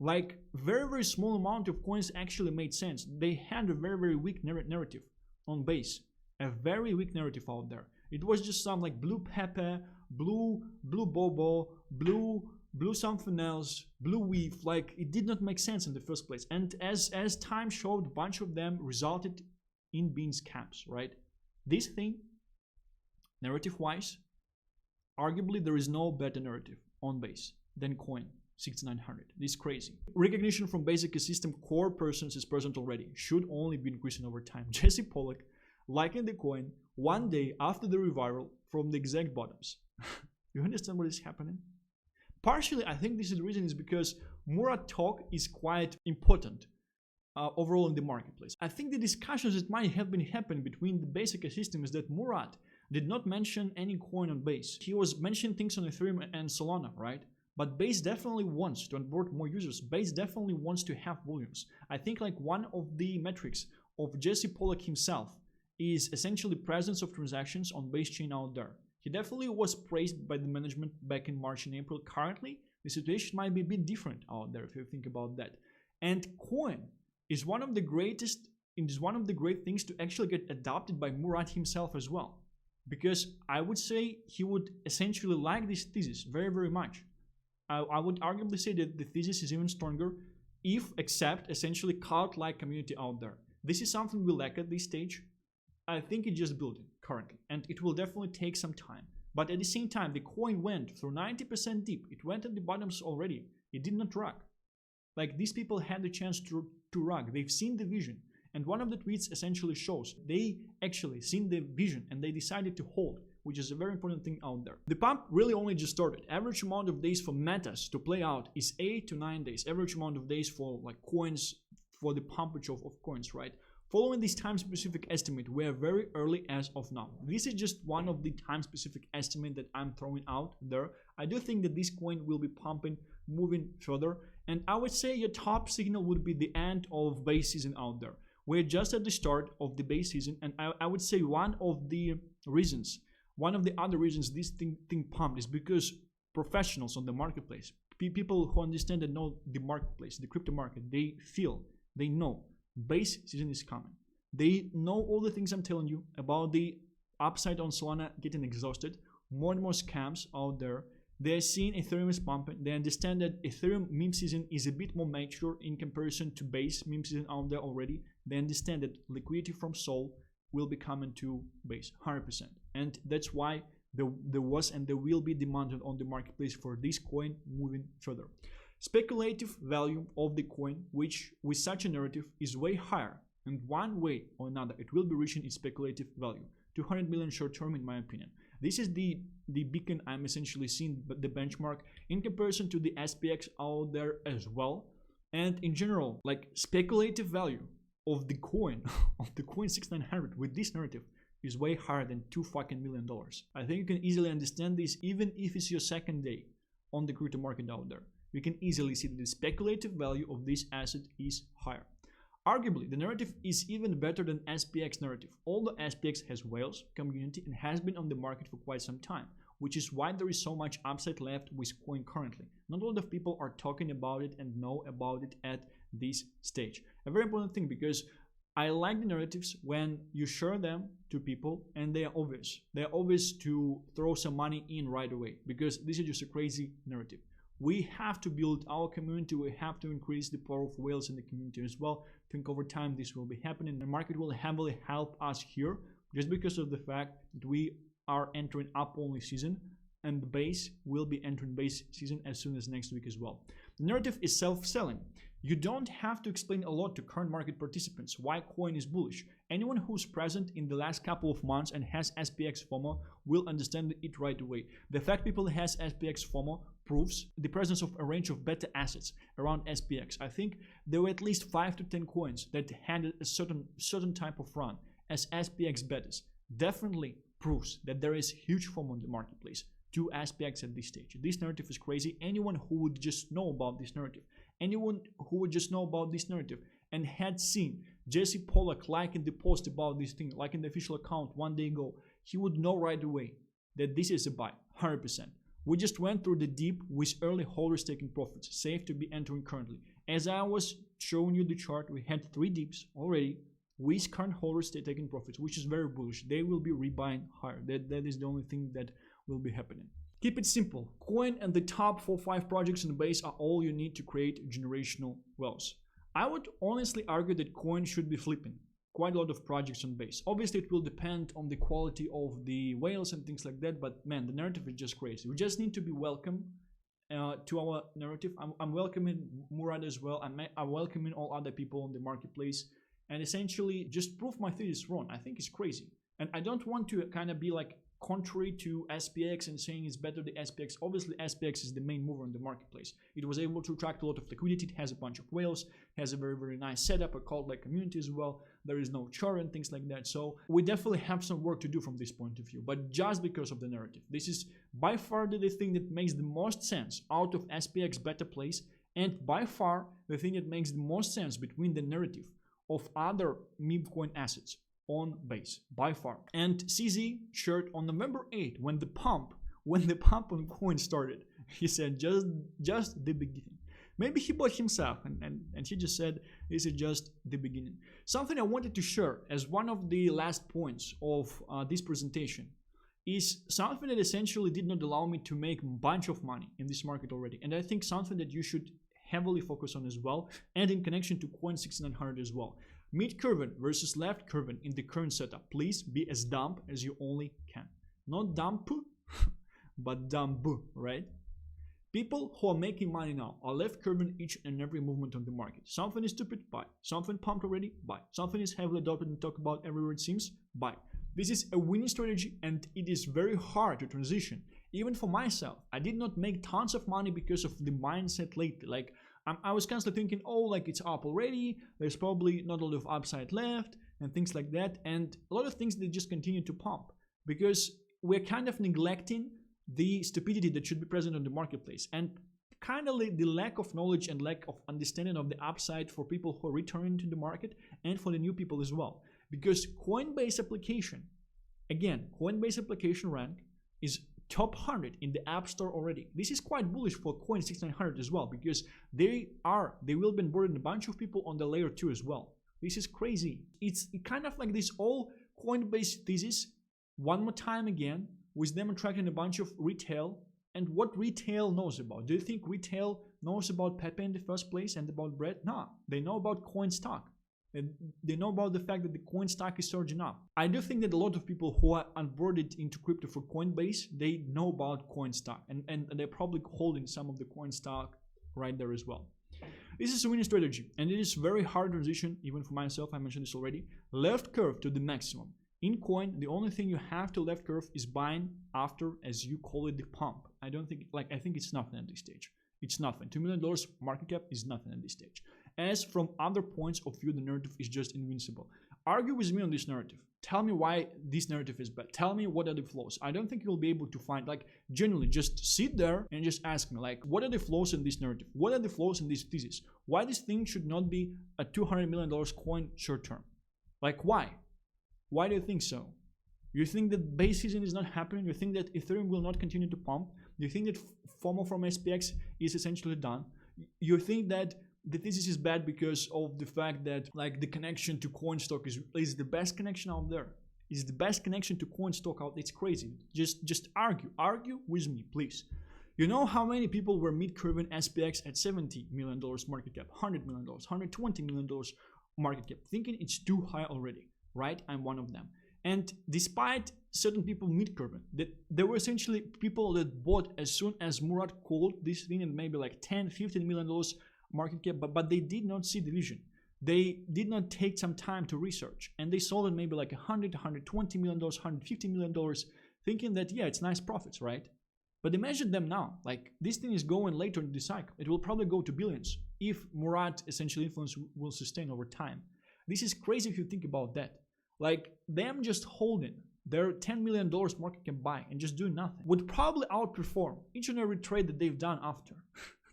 A: Like, very, very small amount of coins actually made sense. They had a very, very weak narrative on base. A very weak narrative out there. It was just some like blue pepe, blue bobo, blue something else, blue weave. Like, it did not make sense in the first place. And as time showed, a bunch of them resulted in being scams, right? This thing, narrative wise, arguably there is no better narrative on base than coin 6900. This is crazy. Recognition from basic ecosystem core persons is present already, should only be increasing over time. Jesse Pollock liking the coin one day after the revival from the exact bottoms. You understand what is happening? Partially, I think this is the reason is because Murad talk is quite important overall in the marketplace. I think the discussions that might have been happening between the basic ecosystem is that Murad did not mention any coin on base. He was mentioning things on Ethereum and Solana, right? But base definitely wants to onboard more users. Base definitely wants to have volumes. I think like one of the metrics of Jesse Pollock himself is essentially presence of transactions on base chain out there. He definitely was praised by the management back in March and April. Currently, the situation might be a bit different out there if you think about that. And coin is one of the greatest, it is one of the great things to actually get adopted by Murad himself as well. Because I would say he would essentially like this thesis very, very much. I would arguably say that the thesis is even stronger if accept essentially cult-like community out there. This is something we lack at this stage. I think it's just building currently, and it will definitely take some time. But at the same time, the coin went through 90% deep. It went at the bottoms already. It did not rug. Like, these people had the chance to rug. They've seen the vision. And one of the tweets essentially shows they actually seen the vision and they decided to hold, which is a very important thing out there. The pump really only just started. Average amount of days for metas to play out is 8 to 9 days. Average amount of days for like coins, for the pumpage of coins, right? Following this time-specific estimate, we are very early as of now. This is just one of the time-specific estimates that I'm throwing out there. I do think that this coin will be pumping, moving further. And I would say your top signal would be the end of base season out there. We're just at the start of the base season. And I would say one of the other reasons this thing pumped is because professionals on the marketplace, people who understand and know the marketplace, the crypto market, they know base season is coming. They know all the things I'm telling you about the upside on Solana getting exhausted, more and more scams out there. They're seeing Ethereum is pumping. They understand that Ethereum meme season is a bit more mature in comparison to base meme season out there already. They understand that liquidity from Sol will be coming to base 100%. And that's why there was and there will be demand on the marketplace for this coin moving further. Speculative value of the coin, which with such a narrative is way higher, and one way or another it will be reaching its speculative value, 200 million short term in my opinion. This is the beacon I'm essentially seeing the benchmark in comparison to the SPX out there as well. And in general, like, speculative value of the coin, of the coin 6900 with this narrative is way higher than $2 million. I think you can easily understand this even if it's your second day on the crypto market out there. We can easily see that the speculative value of this asset is higher. Arguably, the narrative is even better than SPX narrative. Although SPX has whales community and has been on the market for quite some time. which is why there is so much upside left with coin currently. Not a lot of people are talking about it and know about it at this stage. A very important thing, because I like the narratives when you share them to people and they are obvious. They are obvious to throw some money in right away, because this is just a crazy narrative. We have to build our community. We have to increase the power of whales in the community as well. I think over time this will be happening. The market will heavily help us here, just because of the fact that we are entering up only season, and the base will be entering base season as soon as next week as well. The narrative is self-selling. You don't have to explain a lot to current market participants why coin is bullish. Anyone who's present in the last couple of months and has SPX FOMO will understand it right away. The fact people has SPX FOMO proves the presence of a range of better assets around SPX. I think there were at least 5 to 10 coins that had a certain type of run as SPX betas. Definitely proves that there is huge FOMO in the marketplace to SPX at this stage. This narrative is crazy. Anyone who would just know about this narrative, and had seen Jesse Pollack liking the post about this thing, liking the official account one day ago, he would know right away that this is a buy, 100%. We just went through the deep with early holders taking profits, safe to be entering currently. As I was showing you the chart, we had 3 dips already with current holders taking profits, which is very bullish. They will be rebuying higher. That is the only thing that will be happening. Keep it simple. Coin and the top 4-5 projects in the base are all you need to create generational wealth. I would honestly argue that coin should be flipping quite a lot of projects on base. Obviously, it will depend on the quality of the whales and things like that, but man, the narrative is just crazy. We just need to be welcome to our narrative. I'm welcoming Murad as well. I'm welcoming all other people in the marketplace, and essentially just prove my thesis wrong. I think it's crazy, and I don't want to kind of be like contrary to SPX and saying it's better than SPX. Obviously, SPX is the main mover in the marketplace. It was able to attract a lot of liquidity. It has a bunch of whales, has a very, very nice setup, a cult-like community as well. There is no churn and things like that. So we definitely have some work to do from this point of view, but just because of the narrative. This is by far the thing that makes the most sense out of SPX beta plays, and by far the thing that makes the most sense between the narrative of other Memecoin assets on base, by far. And CZ shared on November 8th, when the pump on coin started, he said just the beginning. Maybe he bought himself and he just said this is just the beginning. Something I wanted to share as one of the last points of this presentation is something that essentially did not allow me to make a bunch of money in this market already, and I think something that you should heavily focus on as well, and in connection to coin 6900 as well. Mid curving versus left curving in the current setup. Please be as dumb as you only can. Not dumb, but dumb, right? People who are making money now are left curving each and every movement on the market. Something is stupid, buy. Something pumped already, buy. Something is heavily adopted and talked about everywhere it seems, buy. This is a winning strategy, and it is very hard to transition. Even for myself, I did not make tons of money because of the mindset lately. Like, I was constantly thinking, oh, like it's up already, there's probably not a lot of upside left and things like that, and a lot of things that just continue to pump because we're kind of neglecting the stupidity that should be present on the marketplace, and kind of the lack of knowledge and lack of understanding of the upside for people who are returning to the market and for the new people as well. Because Coinbase application, again, Coinbase application rank is top 100 in the App Store already. This is quite bullish for Coin 6900 as well, because they will be onboarding a bunch of people on the layer 2 as well. This is crazy. It's kind of like this all Coinbase thesis one more time again, with them attracting a bunch of retail. And what retail knows about? Do you think retail knows about Pepe in the first place and about bread? No, they know about coin stock. And they know about the fact that the coin stock is surging up. I do think that a lot of people who are onboarded into crypto for Coinbase, they know about coin stock, and they're probably holding some of the coin stock right there as well. This is a winning strategy, and it is very hard transition, even for myself. I mentioned this already. Left curve to the maximum. In coin, the only thing you have to left curve is buying after, as you call it, the pump. I think it's nothing at this stage. It's nothing. $2 million market cap is nothing at this stage. As from other points of view, the narrative is just invincible. Argue with me on this narrative. Tell me why this narrative is bad. Tell me what are the flaws. I don't think you'll be able to find, like, genuinely just sit there and just ask me, like, what are the flaws in this narrative? What are the flaws in this thesis? Why this thing should not be a $200 million coin short term? Like, why? Why do you think so? You think that base season is not happening? You think that Ethereum will not continue to pump? You think that FOMO from SPX is essentially done? You think that the thesis is bad because of the fact that like the connection to coin stock is the best connection out there? Is the best connection to coin stock out? It's crazy. Just argue with me, please. You know how many people were mid-curving SPX at $70 million market cap, $100 million, $120 million market cap, thinking it's too high already, right? I'm one of them. And despite certain people mid-curving, that there were essentially people that bought as soon as Murad called this thing and maybe like $10, $15 million market cap, but they did not see the vision. They did not take some time to research, and they sold it maybe like $100, $120 million, $150 million, thinking that, yeah, it's nice profits, right? But imagine them now, like this thing is going later in the cycle. It will probably go to billions if Murad essentially influence will sustain over time. This is crazy if you think about that. Like them just holding their $10 million market cap buy and just doing nothing would probably outperform each and every trade that they've done after.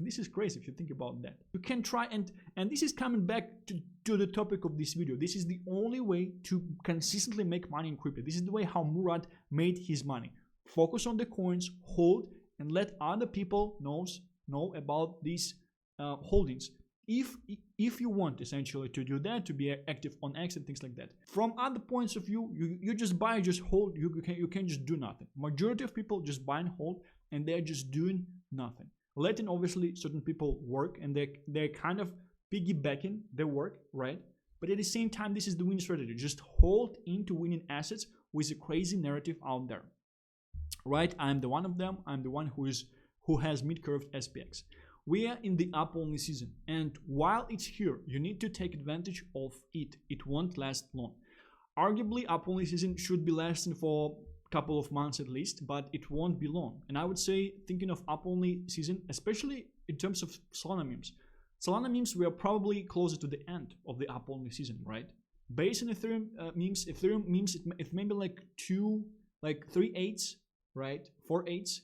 A: This is crazy if you think about that. You can try and this is coming back to the topic of this video. This is the only way to consistently make money in crypto. This is the way how Murad made his money. Focus on the coins, hold, and let other people know about these holdings. If you want essentially to do that, to be active on X and things like that. From other points of view, you just buy, just hold. You can just do nothing. Majority of people just buy and hold, and they're just doing nothing. Letting obviously certain people work, and they're kind of piggybacking their work, right? But at the same time, this is the winning strategy. Just hold into winning assets with a crazy narrative out there, right? I'm the one of them. I'm the one who has mid-curved SPX. We are in the up-only season, and while it's here, you need to take advantage of it. It won't last long. Arguably, up-only season should be lasting for a couple of months at least, but it won't be long. And I would say, thinking of up-only season, especially in terms of Solana memes, we are probably closer to the end of the up-only season, right? Based on Ethereum memes, it may be like 3 eights, right? 4 eights.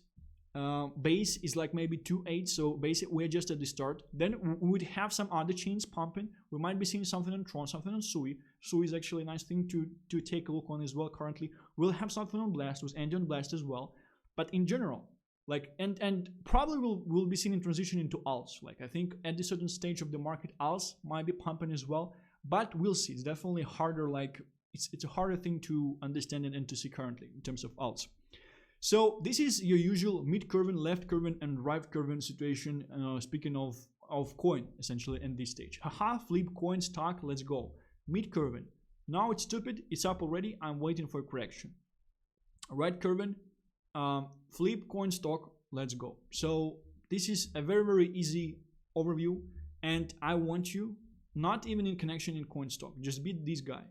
A: Base is like maybe 2 eights, so basically we're just at the start. Then we would have some other chains pumping. We might be seeing something on Tron, something on Sui. Sui is actually a nice thing to take a look on as well currently. We'll have something on Blast, with Andy on Blast as well. But in general, like and probably we'll be seeing a transition into alts. Like I think at a certain stage of the market, alts might be pumping as well. But we'll see. It's definitely harder. Like it's a harder thing to understand and to see currently in terms of alts. So this is your usual mid-curving, left-curving, and right-curving situation. Speaking of coin, essentially, in this stage. Haha, flip coin stock, let's go. Mid-curving. Now it's stupid. It's up already. I'm waiting for a correction. Right-curving, flip coin stock, let's go. So this is a very, very easy overview. And I want you, not even in connection in coin stock, just beat this guy.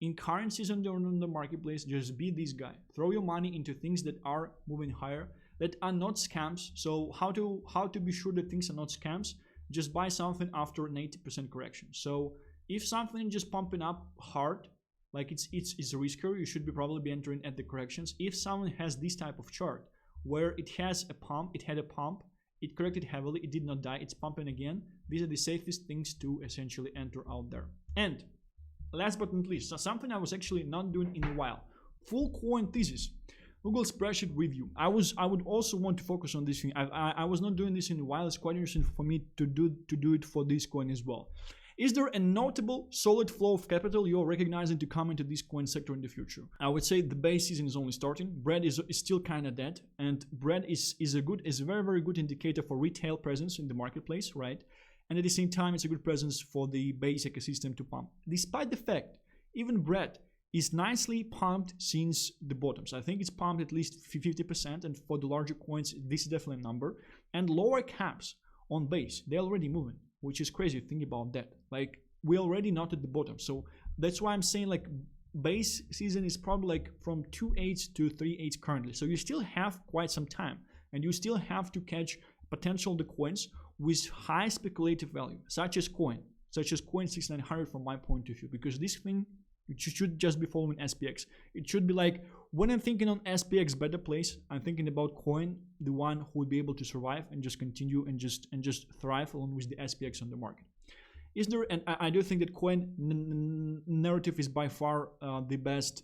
A: In currencies on the marketplace, just be this guy. Throw your money into things that are moving higher, that are not scams. So how to be sure that things are not scams? Just buy something after an 80% correction. So if something just pumping up hard, like it's riskier, you should probably be entering at the corrections. If someone has this type of chart where it has a pump, it had a pump, it corrected heavily, it did not die, it's pumping again. These are the safest things to essentially enter out there. And last but not least, so something I was actually not doing in a while. Full coin thesis. Google spreadsheet review. I would also want to focus on this thing. I was not doing this in a while. It's quite interesting for me to do it for this coin as well. Is there a notable solid flow of capital you're recognizing to come into this coin sector in the future? I would say the base season is only starting. Bread is still kind of dead, and bread is a very, very good indicator for retail presence in the marketplace, right? And at the same time, it's a good presence for the base ecosystem to pump. Despite the fact, even bread is nicely pumped since the bottoms. I think it's pumped at least 50%, and for the larger coins, this is definitely a number. And lower caps on base, they're already moving, which is crazy. Think about that. Like, we're already not at the bottom. So that's why I'm saying, like, base season is probably like from 2/8 to 3/8 currently. So you still have quite some time, and you still have to catch potential the coins with high speculative value, such as coin 6900 from my point of view, because this thing, it should just be following SPX. It should be like, when I'm thinking on SPX better place, I'm thinking about coin, the one who would be able to survive and just continue and just thrive along with the SPX on the market. Is there, and I do think that coin narrative is by far the best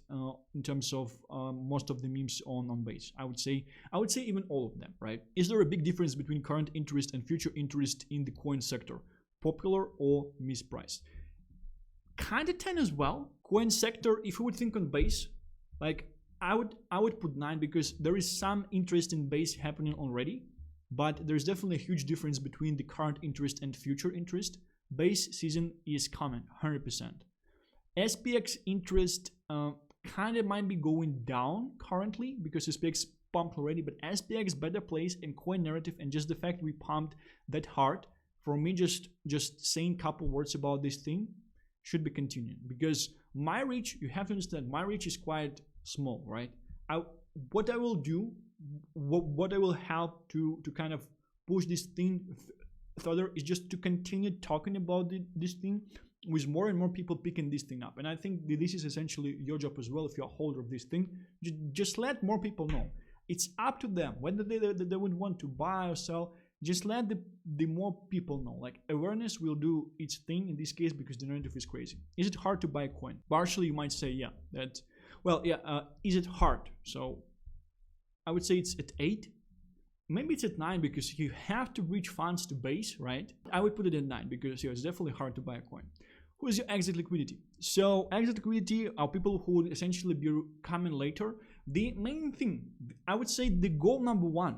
A: in terms of most of the memes on base. I would say even all of them, right? Is there a big difference between current interest and future interest in the coin sector? Popular or mispriced? Kind of 10 as well. Coin sector, if you would think on base, like I would put 9 because there is some interest in base happening already, but there's definitely a huge difference between the current interest and future interest. Base season is coming 100%. SPX interest kind of might be going down currently because SPX pumped already, but SPX better place and coin narrative, and just the fact we pumped that hard, for me just saying a couple words about this thing should be continuing, because my reach, you have to understand, my reach is quite small, right? What I will do, what I will help to kind of push this thing further is just to continue talking about this thing with more and more people picking this thing up. And I think this is essentially your job as well. If you're a holder of this thing, just let more people know. It's up to them whether they would want to buy or sell. Just let the more people know. Like, awareness will do its thing in this case, because the narrative is crazy. Is it hard to buy a coin? Partially, you might say, yeah. Is it hard? So I would say it's at 8. Maybe it's at 9 because you have to reach funds to base, right? I would put it at 9 because it's definitely hard to buy a coin. Who is your exit liquidity? So exit liquidity are people who would essentially be coming later. The main thing, I would say the goal number 1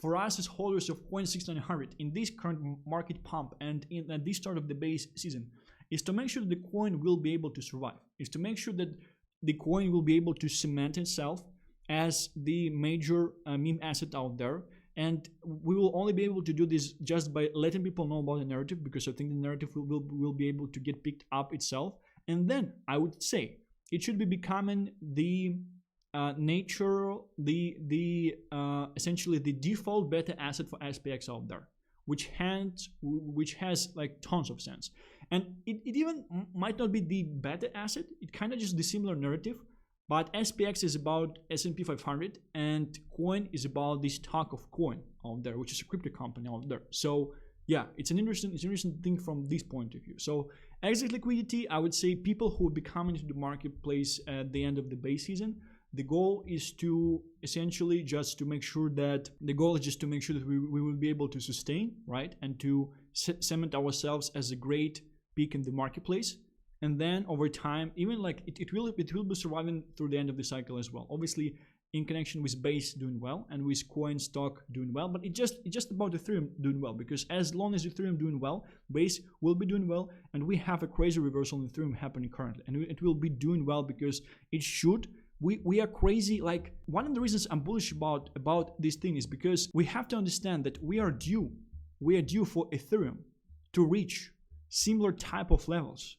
A: for us as holders of coin 6900 in this current market pump and at this start of the base season is to make sure that the coin will be able to survive, is to make sure that the coin will be able to cement itself as the major meme asset out there. And we will only be able to do this just by letting people know about the narrative, because I think the narrative will be able to get picked up itself. And then I would say it should be becoming the essentially the default beta asset for SPX out there, which has like tons of sense. And it even might not be the beta asset. It kind of just the similar narrative. But SPX is about S&P 500 and coin is about the stock of coin out there, which is a crypto company out there. So yeah, it's an interesting thing from this point of view. So exit liquidity, I would say people who will be coming into the marketplace at the end of the base season, the goal is to essentially just to make sure that we will be able to sustain, right? And to cement ourselves as a great peak in the marketplace. And then over time, even like it will be surviving through the end of the cycle as well. Obviously, in connection with base doing well and with coin stock doing well, but it's just about Ethereum doing well, because as long as Ethereum doing well, base will be doing well, and we have a crazy reversal in Ethereum happening currently, and it will be doing well because it should. We are crazy. Like, one of the reasons I'm bullish about this thing is because we have to understand that we are due for Ethereum to reach similar type of levels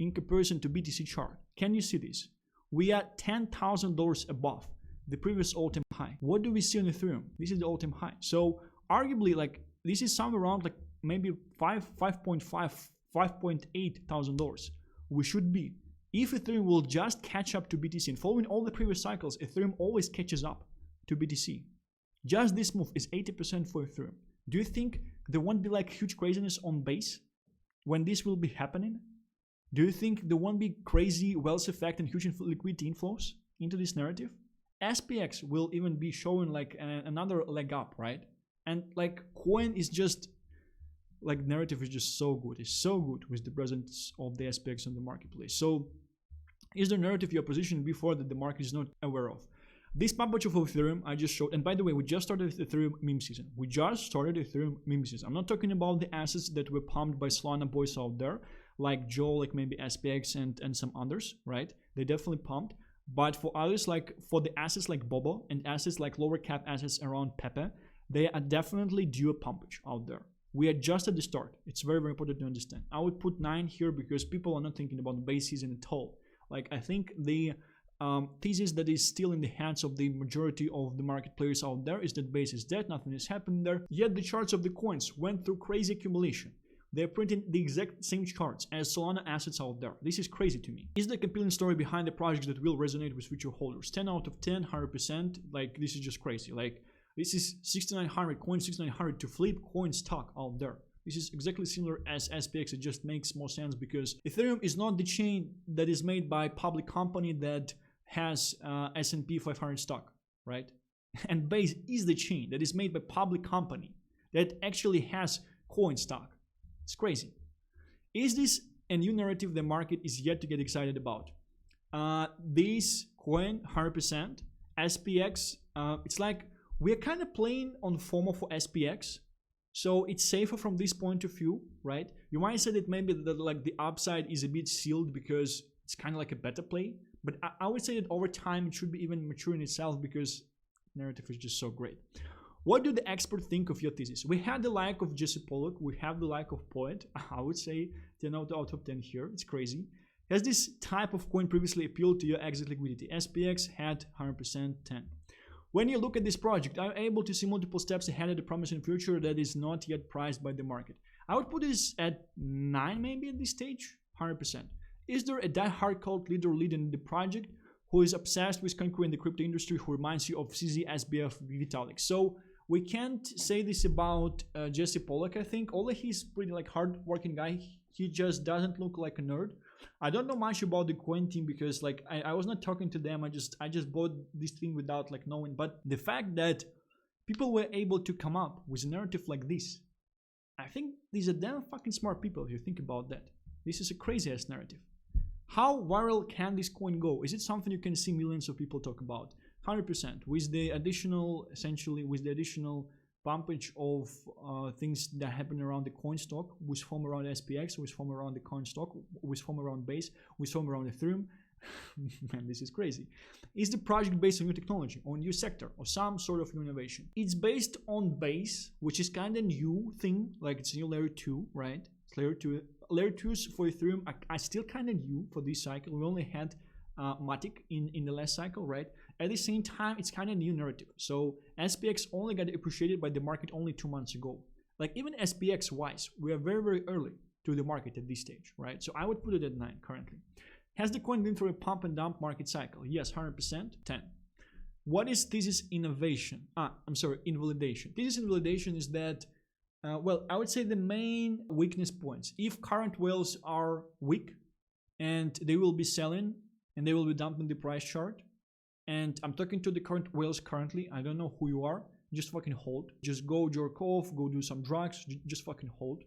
A: in comparison to BTC chart. Can you see this? We are $10,000 above the previous all-time high. What do we see on Ethereum? This is the all-time high. So arguably, like, this is somewhere around like maybe $5.8,000 we should be. If Ethereum will just catch up to BTC, and following all the previous cycles, Ethereum always catches up to BTC. Just this move is 80% for Ethereum. Do you think there won't be like huge craziness on base when this will be happening? Do you think there won't be crazy wealth effect and huge liquidity inflows into this narrative? SPX will even be showing like another leg up, right? And like coin is just like narrative is just so good. It's so good with the presence of the SPX on the marketplace. So is the narrative you're positioned before that the market is not aware of? This pump of Ethereum I just showed, and by the way, we just started the Ethereum meme season. I'm not talking about the assets that were pumped by Solana boys out there, like Joe, like maybe SPX and some others, right? They definitely pumped. But for others, like for the assets like Bobo and assets like lower cap assets around Pepe, they are definitely due a pumpage out there. We are just at the start. It's very, very important to understand. I would put 9 here because people are not thinking about the base season at all. Like, I think the thesis that is still in the hands of the majority of the market players out there is that base is dead, nothing is happening there. Yet the charts of the coins went through crazy accumulation. They're printing the exact same charts as Solana assets out there. This is crazy to me. Is there a compelling story behind the projects that will resonate with future holders? 10 out of 10, 100%. Like, this is just crazy. Like, this is 6900, coin 6900 to flip coin stock out there. This is exactly similar as SPX. It just makes more sense because Ethereum is not the chain that is made by public company that has S&P 500 stock, right? And Base is the chain that is made by public company that actually has coin stock. It's crazy. Is this a new narrative the market is yet to get excited about? This coin, 100%, SPX, it's like we're kind of playing on FOMO for SPX. So it's safer from this point of view, right? You might say that maybe like the upside is a bit sealed because it's kind of like a better play. But I would say that over time it should be even maturing itself because narrative is just so great. What do the experts think of your thesis? We had the like of Jesse Pollock. We have the like of Poet. I would say 10 out of 10 here. It's crazy. Has this type of coin previously appealed to your exit liquidity? SPX had 100% 10. When you look at this project, are you able to see multiple steps ahead of the promising future that is not yet priced by the market? I would put this at 9 maybe at this stage, 100%. Is there a die-hard cult leader leading the project who is obsessed with conquering the crypto industry, who reminds you of CZ, SBF, Vitalik? So we can't say this about Jesse Pollock, I think. Although he's pretty like hard-working guy, he just doesn't look like a nerd. I don't know much about the coin team because like I was not talking to them. I just bought this thing without like knowing. But the fact that people were able to come up with a narrative like this, I think these are damn fucking smart people if you think about that. This is a crazy ass narrative. How viral can this coin go? Is it something you can see millions of people talk about? 100%. With the additional, essentially, with the additional pumpage of things that happen around the coin stock, with form around SPX, with form around the coin stock, with form around Base, with form around Ethereum. Man, this is crazy. Is the project based on new technology, on new sector, or some sort of new innovation? It's based on Base, which is kind of new thing, like it's new layer 2, right? It's layer 2. Layer 2s for Ethereum are still kind of new for this cycle. We only had Matic in the last cycle, right? At the same time, it's kind of new narrative. So SPX only got appreciated by the market only 2 months ago. Like even SPX wise, we are very, very early to the market at this stage, right? So I would put it at 9 currently. Has the coin been through a pump and dump market cycle? Yes, 100%, 10. What is thesis innovation? Invalidation. Thesis invalidation is that well, I would say the main weakness points. If current whales are weak and they will be selling and they will be dumping the price chart, and I'm talking to the current whales currently, I don't know who you are, just fucking hold. Just go jerk off, go do some drugs, just fucking hold.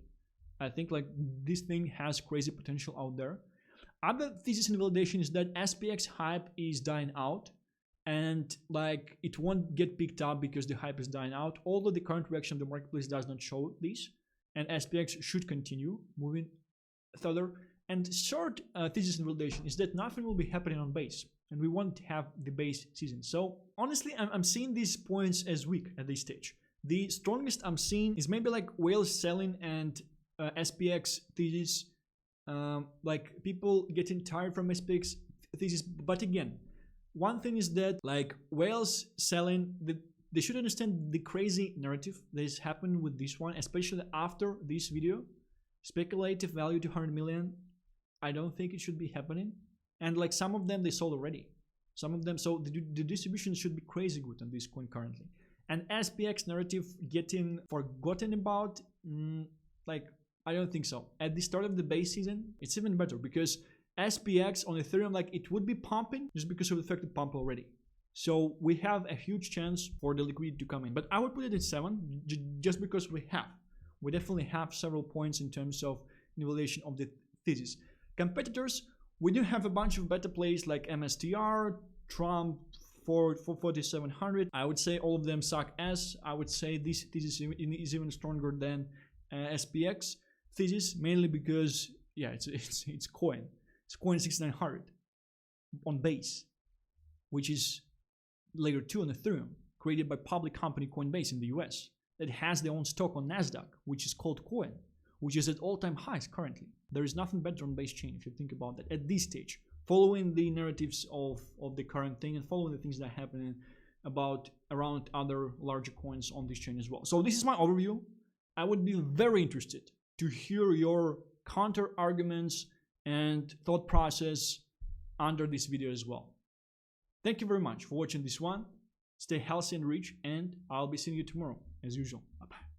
A: I think like this thing has crazy potential out there. Other thesis invalidation is that SPX hype is dying out. And like it won't get picked up because the hype is dying out, although the current reaction of the marketplace does not show this, and SPX should continue moving further. And third thesis invalidation is that nothing will be happening on Base, and we won't have the Base season. So honestly, I'm seeing these points as weak at this stage. The strongest I'm seeing is maybe like whales selling and SPX thesis, like people getting tired from SPX thesis. But again, one thing is that like whales selling, they should understand the crazy narrative that has happened with this one, especially after this video. Speculative value to 100 million. I don't think it should be happening. And like some of them they sold already. Some of them, so the distribution should be crazy good on this coin currently. And SPX narrative getting forgotten about, like I don't think so. At the start of the Base season, it's even better because SPX on Ethereum, like it would be pumping just because of the fact it pumped already. So we have a huge chance for the liquidity to come in. But I would put it at 7 just because we definitely have several points in terms of invalidation of the thesis. Competitors, we do have a bunch of better plays like MSTR, Trump, for 4700. I would say all of them suck ass. I would say this thesis is even stronger than SPX thesis, mainly because yeah, it's coin. It's coin 6900 on Base, which is layer 2 on Ethereum, created by public company Coinbase in the US, that has their own stock on Nasdaq, which is called Coin, which is at all-time highs currently. There is nothing better on Base chain if you think about that at this stage, following the narratives of the current thing and following the things that are happening around other larger coins on this chain as well. So this is my overview. I would be very interested to hear your counter arguments and thought process under this video as well. Thank you very much for watching this one. Stay healthy and rich, and I'll be seeing you tomorrow as usual. Bye bye.